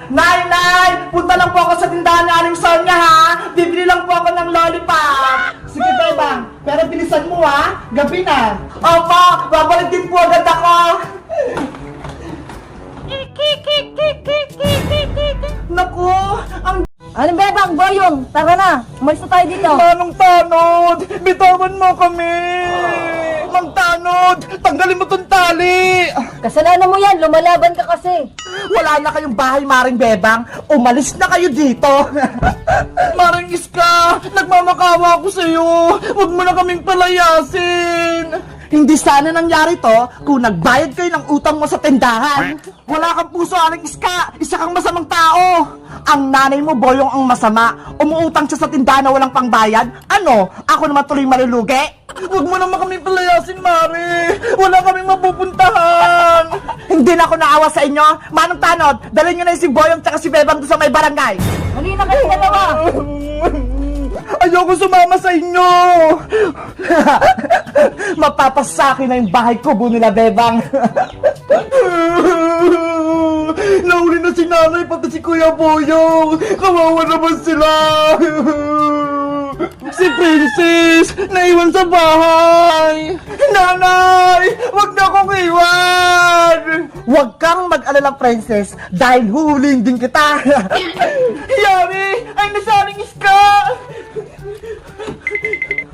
Nay, Nay! Punta lang po ako sa tindahan ni Aling Sonia, ha? Bibili lang po ako ng lollipop. Sige, Bebang. Pero bilisan mo, ha? Gabi na. Opo, babalik din po agad ako. Naku, ang Anong bebang, boyong? Tara na, umalis na tayo dito. Manong Tanod! Bitawan mo kami! Mang Tanod! Tanggalin mo tong tali! Kasalanan mo yan, lumalaban ka kasi. Wala na kayong bahay, Maring Bebang. Umalis na kayo dito. Maring Iska, nagmamakawa ako sa'yo. Huwag mo na kaming palayasin. Hindi sana nangyari to kung nagbayad kayo ng utang mo sa tindahan. Wala kang puso, Aling Iska. Isa kang masamang tao. Ang nanay mo, Boyong, ang masama. Umuutang siya sa tindahan na walang pangbayad. Ano? Ako naman tuloy malulugi? Huwag mo naman kami palayasin, Mari. Wala kaming mapupuntahan. Hindi na ako naawa sa inyo. Manong Tanod, dalhin nyo na yung si Boyong tsaka si Bebang doon sa may barangay. Hali na kayo dalawa. Ayoko sumama sa inyo. Mapapasakin na yung bahay kubo nila, Bebang. Nauli na si nanay, pati si Kuya Boyong. Kawawa naman sila. Si Princess, naiwan sa bahay. Nanay, wag na akong iwan. Huwag kang mag-alala, Princess, dahil huhuling din kita. Yari, ay nasaling Iska.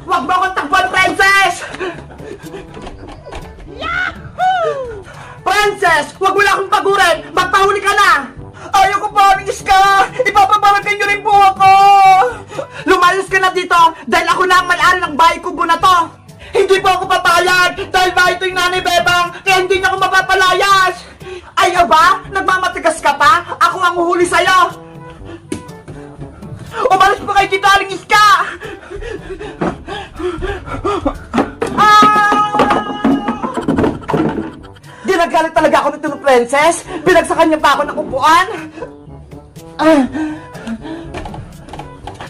Huwag mo akong takpan, Princess. Princess, huwag mo na akong pagurin! Magpahuli ka na! Ayoko pa, Aling Iska! Ipapabarangay niyo rin po ako! Lumayas ka na dito dahil ako na ang may-ari ng bahay kubo na to! Hindi po ako papayag dahil bahay ito yung nanay Bebang kaya hindi niya ako mapapalayas! Ay aba, nagmamatigas ka pa? Ako ang uhuli sa'yo! Umalis po kayo dito, Aling Iska! Ginagalit talaga ako nito ng Princess. Binagsakan niya pa ako ng upuan.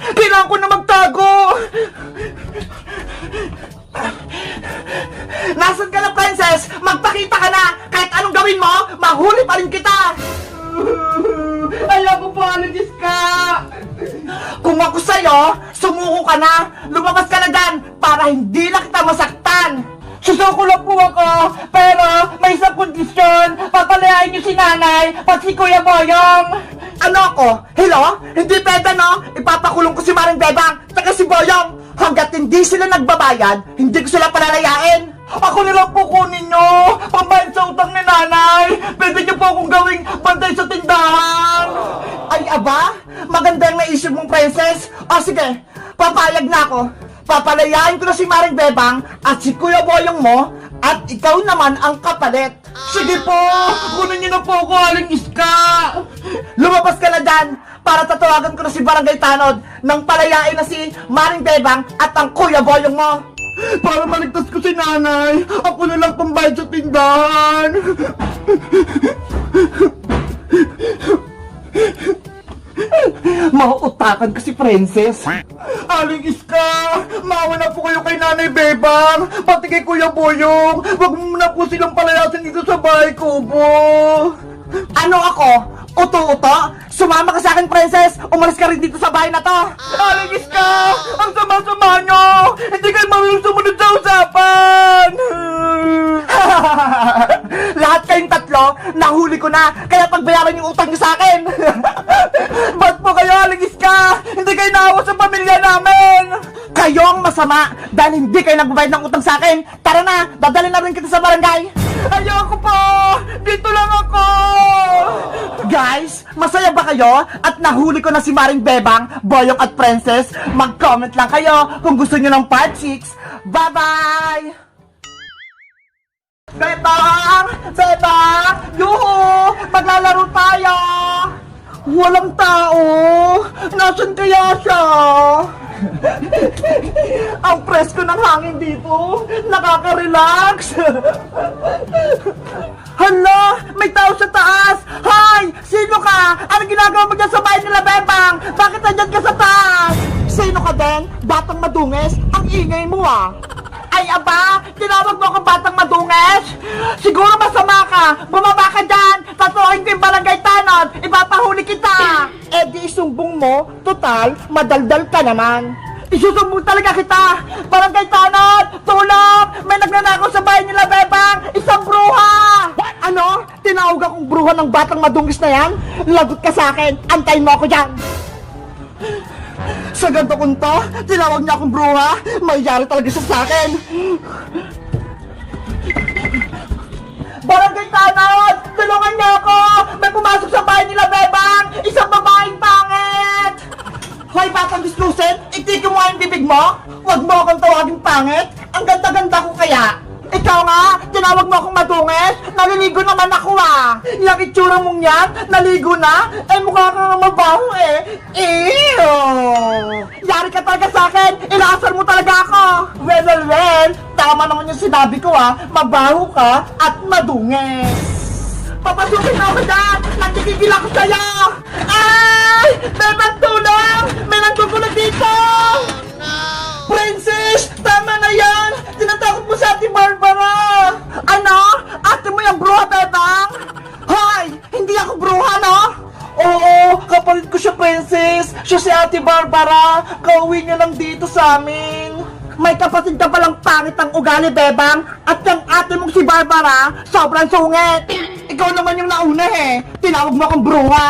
Kailangan ko na magtago. Nasaan ka na, Princess? Magpakita ka na. Kahit anong gawin mo, mahuli pa rin kita. Ayoko po, Aling Iska. Kung ako sa'yo, sumuko ka na. Lumabas ka na dyan para hindi na kita masaktan. Susuko lang po ako, pero may isang kondisyon. Papalayain niyo si nanay, pati si Kuya Boyong. Ano ako? Hello? Hindi pwede, no? Ipapakulong ko si Maring Bebang, tsaka si Boyong. Hanggat hindi sila nagbabayad, hindi ko sila palalayain. Ako nilang po kunin nyo, pambayad sa utang ni nanay. Pwede niyo po akong gawing bantay sa tindahan. Ay, aba? Maganda yung naisip mong, Princess. O sige, papayag na ako. Papalayain ko na si Maring Bebang at si Kuya Boyong mo at ikaw naman ang kapalit. Sige po, kunin niyo na po ako, Aling Iska. Lumabas ka na dyan para tatawagan ko na si Barangay Tanod nang palayain na si Maring Bebang at ang Kuya Boyong mo. Para maligtas ko si nanay, ako na lang pambayad sa tindahan. Mauutakan ka si Princess. Aling Iska, maawa na po kayo kay Nanay Bebang, pati kay Kuya Boyong. Wag mo na po silang palayasin dito sa bahay kubo. Ano ako? Uto-uto? Sumama ka sa akin, Princess. Umalis ka rin dito sa bahay na to. Aling Iska, ang sama-sama nyo. Hindi kayo marunong sumunod sa usapan. Lahat kayong tatlo, nahuli ko na. Kaya pagbayaran yung utang nyo sa akin. Ba't po kayo, Aling Iska? Hindi kayo naawa sa pamilya namin. Kayo ang masama dahil hindi kayo nagbabayad ng utang sa akin. Tara na, dadalhin na rin kita sa barangay. Ayoko po! Dito lang ako! Guys, masaya ba kayo? At nahuli ko na si Maring Bebang, Boyong at Princess. Mag-comment lang kayo kung gusto nyo ng part 6. Bye-bye! Bebang! Bebang! Yuhu! Maglalaro tayo! Walang tao! Nasaan kaya siya? Ang presko ng hangin dito! Nakaka-relax! Hala! May tao sa taas! Hi! Sino ka? Anong ginagawa mo dyan sa bahay nila, Bebang? Bakit nandyan ka sa taas? Sino ka din? Batang madungis? Ang ingay mo ah! Ay Ay, aba! Tinawag mo akong batang madungis? Siguro masama ka! Bumaba ka dyan! Tatuhin ko yung barangay tanod! Ipapahuli kita! Eh di isumbong mo, total, madaldal ka naman. Isusumbong talaga kita! Barangay tanod! Tulong! May nagnanakaw sa bahay nila, Bebang! Isang bruha! Ano? Tinawag akong bruha ng batang madungis na yan? Lagot ka sa akin! Antayin mo ako dyan! Sa ganito kunto, tinawag niya akong bruha, mayayari talaga siya sa akin. Barangay tanod! Tulungan niyo ako! May pumasok sa bahay nila, Bebang! Isang babaeng pangit! Hoy, batang dislusin! Itigil mo ang bibig mo! Huwag mo akong tawaging pangit! Ang ganda-ganda ko kaya! Ikaw nga! Tinawag mo akong madungis! Naliligo naman ako ah! Yung itsura mong yan, naligo na? Eh mukha ka nga mabaho eh! Ew! Yari ka talaga sa akin! Inaasar mo talaga ako! Well! Tama naman yung sinabi ko ah! Mabaho ka at madungis! Papasukin mo ako dyan! Nagkikigil ako sa'yo! Ay! Bebang tulong! May nagkukulat dito! Princess! Tama na yan! Tinatakot mo sa Ate Barbara! Ano? Ate mo yung bruha, Bebang? Hoy! Hindi ako bruha, no? Oo! Kapalit ko siya, Princess! Siya si Ate Barbara! Kauwi niya lang dito sa amin! May kapatid ka palang pangit ang ugali, Bebang! At yung ate mong si Barbara, sobrang sungit! Ikaw naman yung nauna eh! Tinawag mo akong bruha!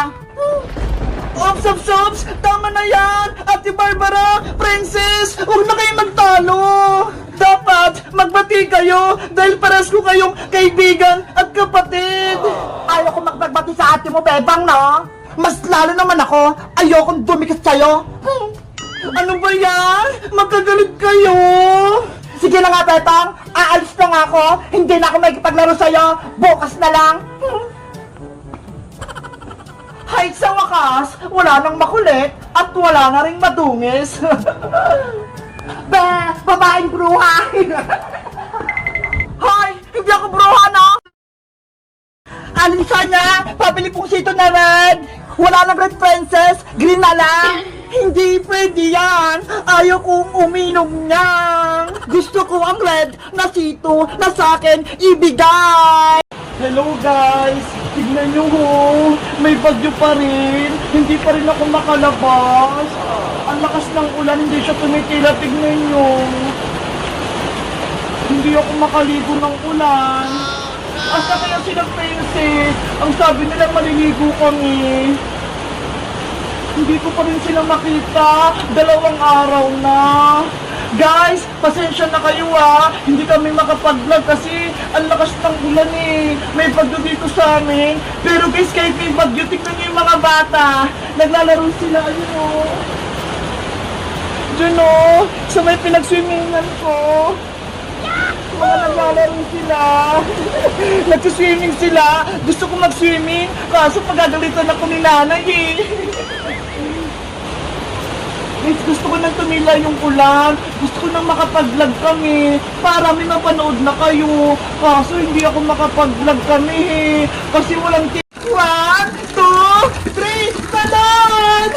Ops! Tama na yan! Ate Barbara! Princess! Huwag na kayo magtalo! Dapat magbati kayo dahil pares ko kayong kaibigan at kapatid! Ayaw ko magbagbati sa ate mo, Bebang, no? Mas lalo naman ako! Ayokong dumikit sa'yo! Ano ba yan? Magkagalit kayo! Sige na nga, Bebang! Aalis na nga ako! Hindi na ako makikipaglaro sa'yo! Bukas na lang! Hay, sa wakas, wala nang makulit at wala na ring madungis. Babaeng bruha! Hoy, hindi ako bruha, no? Alin niya? Pabili pong sito na red! Wala nang red, Princess! Green na lang! Hindi pwede yan! Ayaw kong uminom niyan! Gusto ko ang red na sito na sa akin ibigay! Hello guys! Tignan nyo ho! May bagyo pa rin! Hindi pa rin ako makalabas! Ang lakas ng ulan, hindi siya tumitila. Tignan nyo! Hindi ako makaligo ng ulan! Asa kaya sila Princess? Ang sabi nila maliligo kami! Hindi ko pa rin sila makita! 2 araw na! Guys, pasensya na kayo ah. Hindi kami makapag-vlog kasi ang lakas ng ulan eh. May bagyo dito sa amin. Pero guys, kahit may bagyo, tignan nyo yung mga bata. Naglalaro sila, ayun oh. Diyan oh, sa may pinag-swimmingan ko. Mga naglalaro sila. Nag-swimming sila. Gusto ko mag-swimming, kaso pagagalitan ako ni nanay eh. Guys, gusto ko nang tumila yung ulan. Gusto ko nang makapag-vlog kami para may mapanood na kayo. Kaso hindi ako makapag-vlog kami eh. Kasi walang 1, 2, 3, talon!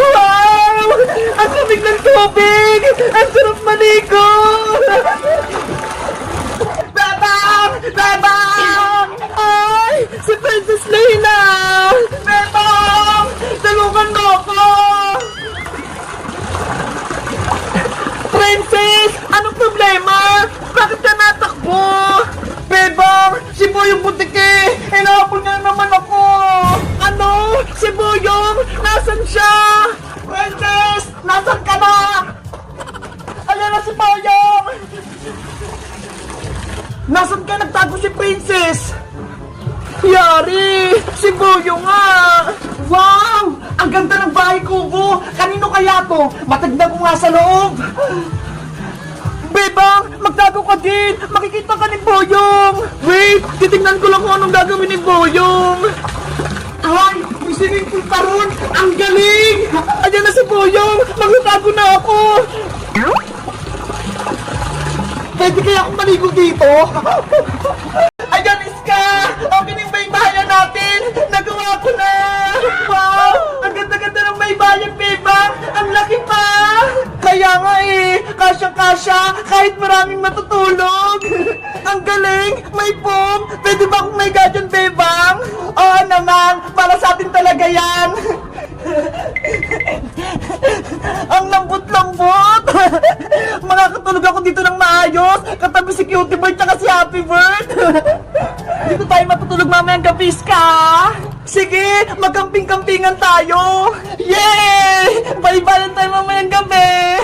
Wow! Ang lamig ng tubig! Ang sarap maligo! Bebang! Ay! Si Princess Leila! Bebang! Tulungan mo ako! Princess! Anong problema? Bakit ka natakbo? Bebang! Si Boyong Butike! Hinapon niya naman ako! Ano? Si Boyong? Nasaan siya? Princess! Nasaan ka na? Ayan na si Boyong! Nasaan ka nagtago si Princess? Yari! Si Boyong nga! Wow! Ang ganda ng bahay kubo! Kanino kaya to? Matagnan ko nga sa loob! Bebang! Magtago ka din! Makikita ka ni Boyong! Wait! Titignan ko lang kung anong gagawin ni Boyong! Ay! May swimming pool pa ron! Ang galing! Ayan na si Boyong! Magtatago na ako! Pwede kaya akong maligo dito? Ayan, Iska! Okay na yung bahay natin! Kaya nga eh, kasyang-kasya kahit maraming matutulog. Ang galing, may foam. Pwede ba akong may gadyan, bebang? Oo naman, para sa atin talaga yan. Ang lambot-lambot. Makakatulog ako dito ng maayos. Katabi si Cutie Bird tsaka si Happy Bird. Dito tayo matutulog mamayang gabi, Ska. Sige, magkamping-kampingan tayo. Yay! Bye-bye tayo mamayang gabi.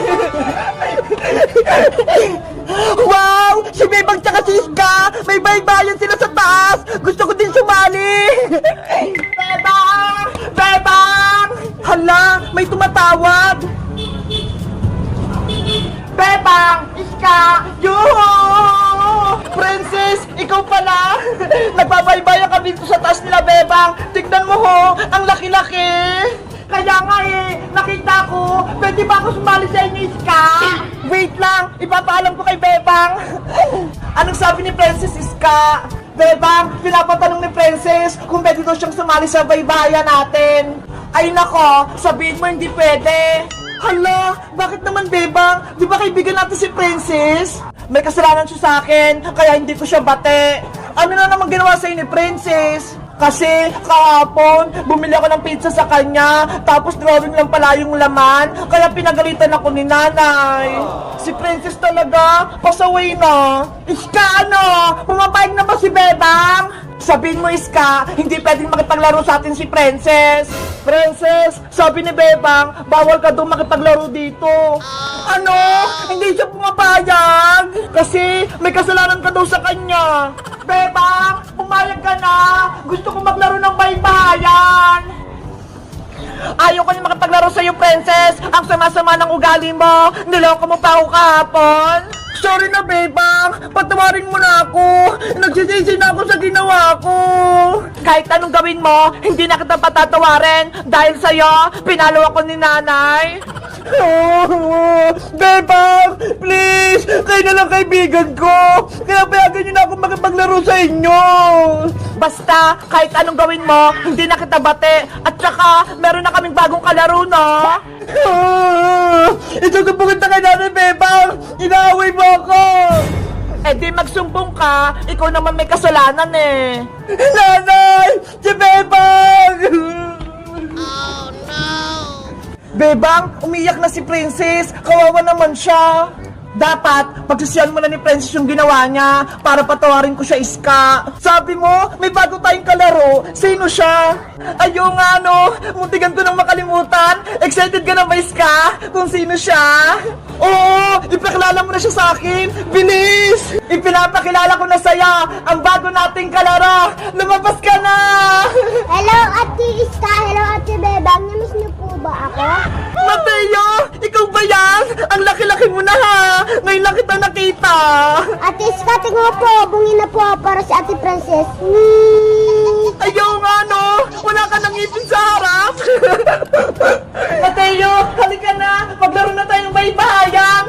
Wow! Si Bebang tsaka si Ska, may baybayan sila sa taas. Gusto ko din sumali. Bebang! Bebang! Hala, may tumatawag. Bebang! Ska! Yuhu! Princess, ikaw pala. Nagbabaybayan kami dito sa taas nila, Bebang. Tignan mo ho, ang laki-laki. Kaya nga eh, nakita ko. Pwede ba ako sumali sa inyo, Ska? Wait lang, ipapaalam ko kay Bebang. Anong sabi ni Princess, Ska? Bebang, pinapatanong ni Princess kung pwede daw siyang sumali sa baybayan natin. Ay nako, sabihin mo hindi pwede. Hala, bakit naman, Bebang? Di ba kaibigan natin si Princess? May kasalanan siya sa akin, kaya hindi ko siya bate. Ano na naman ginawa sa'yo ni Princess? Kasi kahapon, bumili ako ng pizza sa kanya, tapos drawing lang pala yung laman, kaya pinagalitan ako ni nanay. Si Princess talaga, pasaway na. Iska, ano? Pumapayag na ba si Bebang? Sabihin mo, Iska, hindi pwedeng makipaglaro sa atin si Princess. Princess, sabi ni Bebang, bawal ka doon makipaglaro dito. Ano? Hindi siya pumapayag? Kasi may kasalanan ka daw sa kanya. Bebang, pumayag ka na. Gusto ko maglaro ng baybayan. Ayaw ko na makipaglaro sa'yo, Princess. Ang sama-sama ng ugali mo. Niloko mo pa ako kahapon. Sorry na, Bebang. Patawarin mo na ako. Nagsisisi na ako sa ginawa ko. Kahit anong gawin mo, hindi na kita patatawarin. Dahil sa'yo, pinalo ako ni nanay. Bebang, please. Kayo na lang kaibigan ko. Kaya payagan niyo na ako makipaglaro sa inyo. Basta, kahit anong gawin mo, hindi na kita bate. At saka, meron na kaming bagong kalaro, no? Isusumbong kita kay Nanay Bebang. Inaaway mo ako. Eh di magsumbong ka. Ikaw naman may kasalanan eh. Nanay! Si Bebang! Oh no! Bebang, umiyak na si Princess. Kawawa naman siya. Dapat, pagsisiyan mo na ni Princess yung ginawa niya para patawarin ko siya, Iska. Sabi mo, may bago tayong kalaro. Sino siya? Ayaw nga, no? Muntikan ko nang makalimutan. Excited ka na ba, Iska? Kung sino siya? Oo, ipakilala mo na siya sa akin. Bilis! Ipinapakilala ko na sa'yo ang bago nating kalaro. Lumabas ka na! Hello, Ate Iska. Hello, Ate Bebang. Namiss niyo po ba ako? Mateo! Ikaw ba yan? Ang laki-laki mo na, ha? Ngayon lang kita nakita. Ate Iska, tingnan mo po. Bungin na po ako para si Ate Princess. Ayaw nga, no? Wala ka nang ipin sa harap. Mateo, halika na. Maglaro na tayong baybayan.